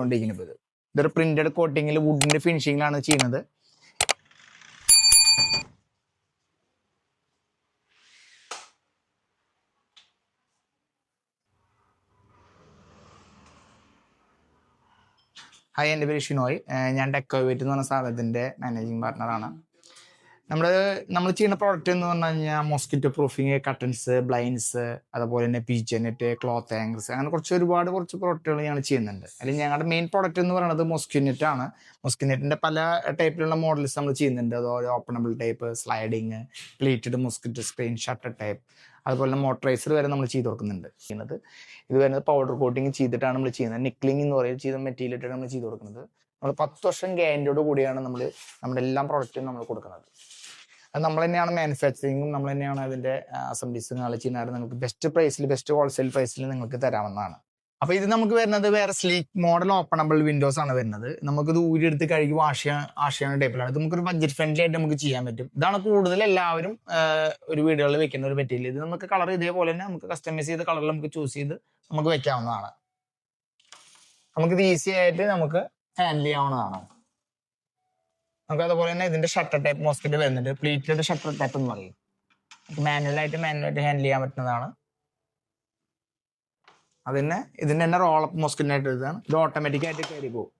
കൊണ്ടിരിക്കുന്നത്. ഇതൊരു പ്രിന്റഡ് കോട്ടിങ്ങിൽ വുഡിന്റെ ഫിനിഷിങ്ങിലാണ് ചെയ്യുന്നത്. ഹായ്, എൻ്റെ പേര് ഷിനോയ്. ഞാൻ ഡെക്കോവേറ്റ് എന്ന് പറഞ്ഞ സ്ഥാപനത്തിൻ്റെ മാനേജിങ് പാർട്ണറാണ്. നമ്മൾ ചെയ്യുന്ന പ്രോഡക്റ്റ് എന്ന് പറഞ്ഞു കഴിഞ്ഞാൽ മോസ്കിറ്റോ പ്രൂഫിങ്, കട്ടൻസ്, ബ്ലൈൻഡ്സ്, അതുപോലെ തന്നെ പീച്ച് നെറ്റ്, ക്ലോത്ത് ആങ്കേഴ്സ്, അങ്ങനെ കുറച്ച് പ്രോഡക്റ്റുകൾ ഞങ്ങൾ ചെയ്യുന്നുണ്ട്. അല്ലെങ്കിൽ ഞങ്ങളുടെ മെയിൻ പ്രോഡക്റ്റ് എന്ന് പറയുന്നത് മോസ്കിനെറ്റ് ആണ്. മോസ്കിനെറ്റിൻ്റെ പല ടൈപ്പിലുള്ള മോഡൽസ് നമ്മൾ ചെയ്യുന്നുണ്ട്. അതുപോലെ openable type, sliding, pleated mosquito screen, shutter type, അതുപോലെ തന്നെ മോട്ടറൈസർ വരെ നമ്മൾ ചെയ്ത് കൊടുക്കുന്നുണ്ട്. ഇത് വരുന്നത് പൗഡർ കോട്ടിങ് ചെയ്തിട്ടാണ് നമ്മൾ ചെയ്യുന്നത്. നിക്ലിംഗ് എന്ന് പറയുന്നത് ചെയ്ത മെറ്റീരിയലായിട്ടാണ് നമ്മൾ ചെയ്ത് കൊടുക്കുന്നത്. നമ്മൾ 10 വർഷം ഗ്യാരണ്ടിയോട് കൂടിയാണ് നമ്മുടെ എല്ലാ പ്രോഡക്റ്റും നമ്മൾ കൊടുക്കുന്നത്. അത് നമ്മൾ തന്നെയാണ് മാനുഫാക്ചറിങ്ങും, നമ്മൾ തന്നെയാണ് അതിൻ്റെ അസംബ്ലീസും ചെയ്യുന്നത്. നിങ്ങൾക്ക് ബെസ്റ്റ് പ്രൈസിൽ, ബെസ്റ്റ് ഹോൾസെയിൽ പ്രൈസിൽ നിങ്ങൾക്ക് തരാവുന്നതാണ്. അപ്പോൾ ഇത് നമുക്ക് വരുന്നത് വേറെ സ്ലീക്ക് മോഡൽ ഓപ്പണബിൾ വിൻഡോസ് ആണ് വരുന്നത്. നമുക്കിത് ഊരിയെടുത്ത് കഴുകി വാഷ് ചെയ്യാൻ ടൈപ്പിലാണ്. ഇത് നമുക്കൊരു ബഡ്ജറ്റ് ഫ്രണ്ട്ലി ആയിട്ട് നമുക്ക് ചെയ്യാൻ പറ്റും. ഇതാണ് കൂടുതൽ എല്ലാവരും ഒരു വീടുകളിൽ വെക്കുന്ന ഒരു മെറ്റീരിയൽ. ഇത് നമുക്ക് കളർ ഇതേപോലെ തന്നെ നമുക്ക് കസ്റ്റമൈസ് ചെയ്ത കളറിൽ നമുക്ക് ചൂസ് ചെയ്ത് നമുക്ക് വെക്കാവുന്നതാണ്. നമുക്കിത് ഈസി ആയിട്ട് നമുക്ക് ഹാൻഡിൽ ചെയ്യാവുന്നതാണ്. നമുക്ക് അതുപോലെ തന്നെ ഇതിന്റെ ഷട്ടർ ടൈപ്പ് മോസ്കിറ്റോ വരുന്നുണ്ട്. പ്ലീറ്റഡ് ഷട്ടർ ടൈപ്പ് എന്ന് പറയും. മാനുവലായിട്ട് ഹാൻഡിൽ ചെയ്യാൻ പറ്റുന്നതാണ്. ഇതിന്റെ തന്നെ റോളപ്പ് മോസ്കിറ്റോ ആയിട്ട് ഇതാണ്. ഇത് ഓട്ടോമാറ്റിക് ആയിട്ട് കയറി പോകും.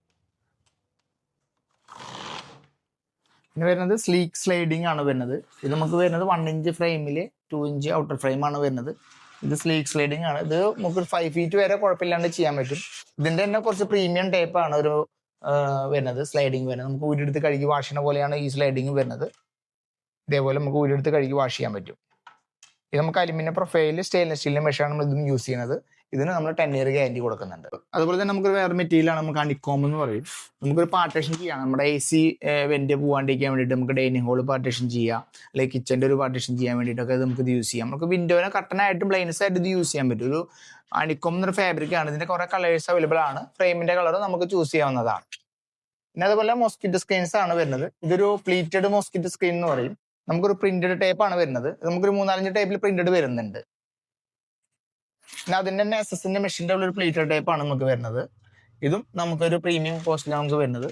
പിന്നെ വരുന്നത് സ്ലീക്ക് സ്ലൈഡിങ് ആണ് വരുന്നത്. ഇത് നമുക്ക് വരുന്നത് 1 ഇഞ്ച് ഫ്രെയിമിൽ 2 ഇഞ്ച് ഔട്ടർ ഫ്രെയിം ആണ് വരുന്നത്. ഇത് സ്ലീക്ക് സ്ലൈഡിങ് ആണ്. ഇത് നമുക്ക് 5 ഫീറ്റ് വരെ കുഴപ്പമില്ലാണ്ട് ചെയ്യാൻ പറ്റും. ഇതിന്റെ തന്നെ കുറച്ച് പ്രീമിയം ടൈപ്പ് ആണ് ഒരു വരുന്നത്, സ്ലൈഡിങ് വരുന്നത്. നമുക്ക് ഊരിയെടുത്ത് കഴുകി വാഷ് ചെയ്യുന്ന പോലെയാണ് ഈ സ്ലൈഡിങ് വരുന്നത്. ഇതേപോലെ നമുക്ക് ഊരിയെടുത്ത് കഴുകി വാഷ് ചെയ്യാൻ പറ്റും. ഇത് നമുക്ക് അലുമിനിയം പ്രൊഫൈലിൽ സ്റ്റെയിൻലെസ് സ്റ്റീലിന്റെ മെഷീനാണ് നമ്മൾ ഇതും യൂസ് ചെയ്യുന്നത്. ഇതിന് നമ്മൾ 10 ഇയർ ഗ്യാരണ്ടി കൊടുക്കുന്നുണ്ട്. അതുപോലെ തന്നെ നമുക്ക് വേറെ മെറ്റീരിയലാണ് നമുക്ക് ഹണിക്കോം എന്ന് പറയും. നമുക്കൊരു പാർട്ടീഷൻ ചെയ്യാം. നമ്മുടെ AC വെന്റ് പോകാണ്ടിരിക്കാൻ വേണ്ടിയിട്ട് നമുക്ക് ഡൈനിങ് ഹോൾ പാർട്ടീഷൻ ചെയ്യാം, അല്ലെങ്കിൽ കിച്ചന്റെ ഒരു പാർട്ടീഷൻ ചെയ്യാൻ വേണ്ടിയിട്ടൊക്കെ നമുക്ക് ഇത് യൂസ് ചെയ്യാം. നമുക്ക് വിൻഡോനെ കട്ടനായിട്ട് ബ്ലൈൻഡ്സ് ആയിട്ട് ഇത് യൂസ് ചെയ്യാൻ പറ്റും. ഒരു ഹണിക്കോം എന്നൊരു ഫാബ്രിക് ആണ്. ഇതിന്റെ കുറെ കളേഴ്സ് അവൈലബിൾ ആണ്. ഫ്രെയിമിന്റെ കളർ നമുക്ക് ചൂസ് ചെയ്യാവുന്നതാണ്. പിന്നെ അതുപോലെ മോസ്കിറ്റോ സ്ക്രീൻസ് ആണ് വരുന്നത്. ഇതൊരു പ്ലീറ്റഡ് മോസ്കിറ്റോ സ്ക്രീൻ എന്ന് പറയും. നമുക്കൊരു പ്രിന്റഡ് ടൈപ്പ് ആണ് വരുന്നത്. നമുക്കൊരു 3-4 ടൈപ്പിൽ പ്രിന്റഡ് വരുന്നുണ്ട്. പിന്നെ അതിന്റെ തന്നെ SS മെഷീന്റെ ഒരു പ്ലീറ്റഡ് ടൈപ്പ് ആണ് നമുക്ക് വരുന്നത്. ഇതും നമുക്കൊരു പ്രീമിയം കോസ്റ്റിലാണ് നമുക്ക് വരുന്നത്.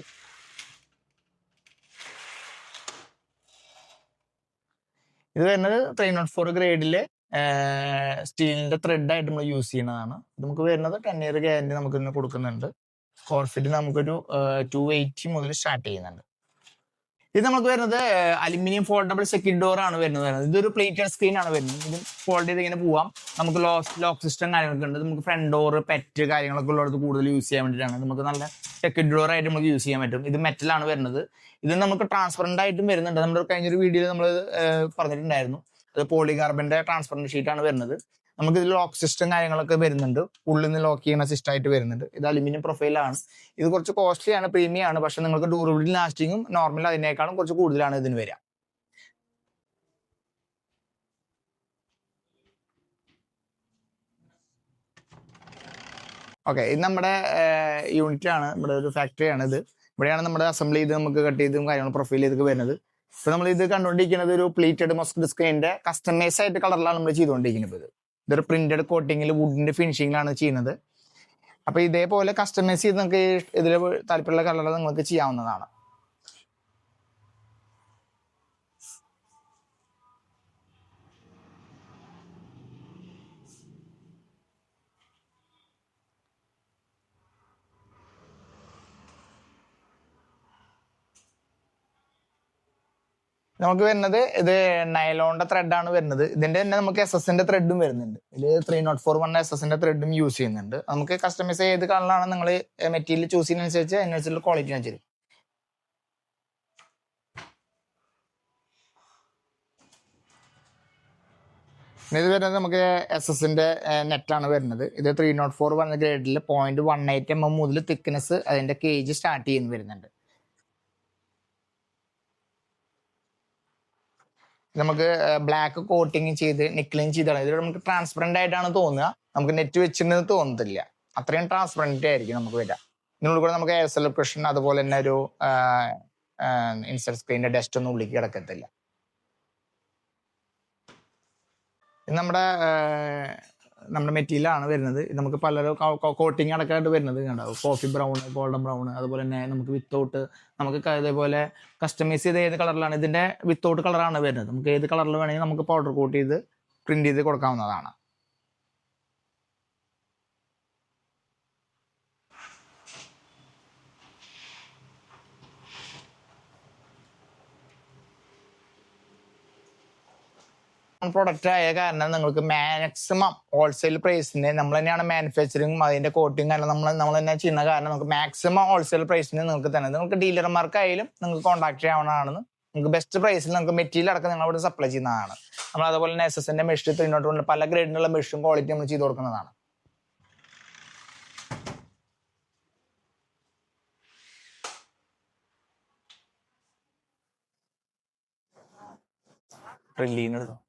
ഇത് വരുന്നത് 304 ഗ്രേഡിലെ സ്റ്റീലിന്റെ ത്രെഡ് ആയിട്ട് നമ്മൾ യൂസ് ചെയ്യുന്നതാണ്. നമുക്ക് വരുന്നത് 10 ഇയർ ഗ്യാരണ്ടി നമുക്ക് ഇന്ന് കൊടുക്കുന്നുണ്ട്. സ്ക്വയർ ഫീറ്റ് നമുക്കൊരു 280 മുതൽ സ്റ്റാർട്ട് ചെയ്യുന്നുണ്ട്. ഇത് നമുക്ക് വരുന്നത് അലുമിനിയം ഫോൾഡബിൾ സെക്കൻഡ് ഡോർ ആണ് വരുന്നത്. ഇതൊരു പ്ലേറ്റഡ് സ്ക്രീൻ ആണ് വരുന്നത്. ഇത് ഫോൾഡ് ചെയ്ത് ഇങ്ങനെ പോവാം. നമുക്ക് ലോക്ക് സിസ്റ്റം കാര്യങ്ങളൊക്കെ ഉണ്ട്. നമുക്ക് ഫ്രണ്ട് ഡോർ, പെറ്റ് കാര്യങ്ങളൊക്കെ ഉള്ളത് കൂടുതൽ യൂസ് ചെയ്യാൻ വേണ്ടിയിട്ടാണ്. നമുക്ക് നല്ല സെക്കൻഡ് ഡോർ ആയിട്ട് നമുക്ക് യൂസ് ചെയ്യാൻ പറ്റും. ഇത് മെറ്റലാണ് വരുന്നത്. ഇത് നമുക്ക് ട്രാൻസ്പെറന്റ് ആയിട്ടും വരുന്നുണ്ട്. നമ്മുടെ കഴിഞ്ഞൊരു വീഡിയോയിൽ നമ്മൾ പറഞ്ഞിട്ടുണ്ടായിരുന്നു. അത് പോളികാർബന്റെ ട്രാൻസ്പെറന്റ് ഷീറ്റ് ആണ് വരുന്നത്. നമുക്ക് ഇതിൽ ലോക്ക് സിസ്റ്റം കാര്യങ്ങളൊക്കെ വരുന്നുണ്ട്. ഉള്ളിൽ നിന്ന് ലോക്ക് ചെയ്യുന്ന സിസ്റ്റം ആയിട്ട് വരുന്നുണ്ട്. ഇത് അലുമിനിയം പ്രൊഫൈലാണ്. ഇത് കുറച്ച് കോസ്റ്റ്ലി ആണ്, പ്രീമിയം ആണ്. പക്ഷെ നിങ്ങൾക്ക് ഡ്യൂറബിലിറ്റി ലാസ്റ്റിങ്ങും നോർമൽ അതിനേക്കാളും കുറച്ച് കൂടുതലാണ് ഇതിന് വരിക. ഓക്കെ, ഇത് നമ്മുടെ യൂണിറ്റ് ആണ്. നമ്മുടെ ഒരു ഫാക്ടറി ആണ്. ഇവിടെയാണ് നമ്മുടെ അസംബ്ലി ചെയ്ത് നമുക്ക് കട്ട് ചെയ്തും കാര്യങ്ങൾ പ്രൊഫൈൽ ചെയ്തൊക്കെ വരുന്നത്. ഇപ്പൊ നമ്മൾ ഇത് കണ്ടുകൊണ്ടിരിക്കുന്നത് ഒരു പ്ലീറ്റഡ് മോസ്കിറ്റോ സ്ക്രീനിന്റെ കസ്റ്റമൈസ് ആയിട്ട് കളറിലാണ് നമ്മൾ ചെയ്തുകൊണ്ടിരിക്കുന്നത്. ഇതൊരു പ്രിന്റഡ് കോട്ടിങ്ങിൽ വുഡിന്റെ ഫിനിഷിങ്ങിലാണ് ചെയ്യുന്നത്. അപ്പൊ ഇതേപോലെ കസ്റ്റമൈസ് ചെയ്ത് നിങ്ങൾക്ക് ഇതിൽ താല്പര്യമുള്ള കളർ നിങ്ങൾക്ക് ചെയ്യാവുന്നതാണ്. നമുക്ക് വരുന്നത് ഇത് നൈലോണിന്റെ ത്രെഡാണ് വരുന്നത്. ഇതിന്റെ തന്നെ നമുക്ക് SS ത്രെഡും വരുന്നുണ്ട്. ഇതിൽ 304 SS ത്രെഡും യൂസ് ചെയ്യുന്നുണ്ട്. നമുക്ക് കസ്റ്റമൈസ് ചെയ്ത് കളറാണ് നിങ്ങൾ മെറ്റീരിയൽ ചൂസ് ചെയ്യുന്നതനുസരിച്ച് അതിനനുസരിച്ചുള്ള ക്വാളിറ്റി ഞാൻ തരും. ഇത് വരുന്നത് നമുക്ക് SS നെറ്റാണ് വരുന്നത്. ഇത് 304 ഗ്രേഡിൽ 0.18 mm മുതൽ തിക്നെസ് അതിന്റെ കേജ് സ്റ്റാർട്ട് ചെയ്യുന്ന വരുന്നുണ്ട്. നമുക്ക് ബ്ലാക്ക് കോട്ടിങ് ചെയ്ത് നിക്ലിങ് ചെയ്താണ്. ഇതിൽ നമുക്ക് ട്രാൻസ്പെറന്റ് ആയിട്ടാണ് തോന്നുക. നമുക്ക് നെറ്റ് വെച്ചിട്ട് തോന്നത്തില്ല. അത്രയും ട്രാൻസ്പെറന്റ് ആയിരിക്കും നമുക്ക് വരിക. ഇതിനുള്ളിൽ കൂടെ നമുക്ക് എയർ സെലിബ്രേഷൻ അതുപോലെ തന്നെ ഒരു ഇൻസെർട്ട് സ്ക്രീനിന്റെ ഡസ്റ്റ് ഒന്നും ഉള്ളിലേക്ക് കിടക്കത്തില്ല. ഇത് നമ്മുടെ നമ്മുടെ മെറ്റീരിയലാണ് വരുന്നത്. നമുക്ക് പല കോട്ടിങ് അടക്കമായിട്ട് വരുന്നത് കണ്ടാവും. കോഫി ബ്രൗൺ, ഗോൾഡൻ ബ്രൗൺ, അതുപോലെ തന്നെ നമുക്ക് വിത്തൗട്ട്, നമുക്ക് ഇതേപോലെ കസ്റ്റമൈസ് ചെയ്ത് ഏത് കളറിലാണ്, ഇതിൻ്റെ വിത്തൗട്ട് കളറാണ് വരുന്നത്. നമുക്ക് ഏത് കളറിൽ വേണമെങ്കിൽ നമുക്ക് പൗഡർ കോട്ട് ചെയ്ത് പ്രിന്റ് ചെയ്ത് കൊടുക്കാവുന്നതാണ്. പ്രൊഡക്റ്റ് ആയ കാരണം നിങ്ങൾക്ക് മാക്സിമം ഹോൾസെയിൽ പ്രൈസിന് നമ്മൾ തന്നെയാണ് മാനുഫാക്ചറിങ്ങും അതിന്റെ കോട്ടിങ് എല്ലാം നമ്മൾ തന്നെ ചെയ്യുന്ന കാരണം നമുക്ക് മാക്സിമം ഹോൾസെയിൽ പ്രൈസിന് നിങ്ങൾക്ക് തന്നെ, നിങ്ങൾക്ക് ഡീലർമാർക്കായാലും നിങ്ങൾക്ക് കോൺടാക്ട് ചെയ്യാവുന്നതാണെന്ന്. നിങ്ങൾക്ക് ബെസ്റ്റ് പ്രൈസിൽ നിങ്ങൾക്ക് മെറ്റീരിയൽ അടക്കം നിങ്ങൾ ഇവിടെ സപ്ലൈ ചെയ്യുന്നതാണ്. നമ്മൾ അതുപോലെ തന്നെ എസ്എസിന്റെ മെഷ് 3/1 പല ഗ്രേഡിനുള്ള മെഷും ക്വാളിറ്റി നമ്മൾ ചെയ്ത് കൊടുക്കുന്നതാണ്. എടുത്തോ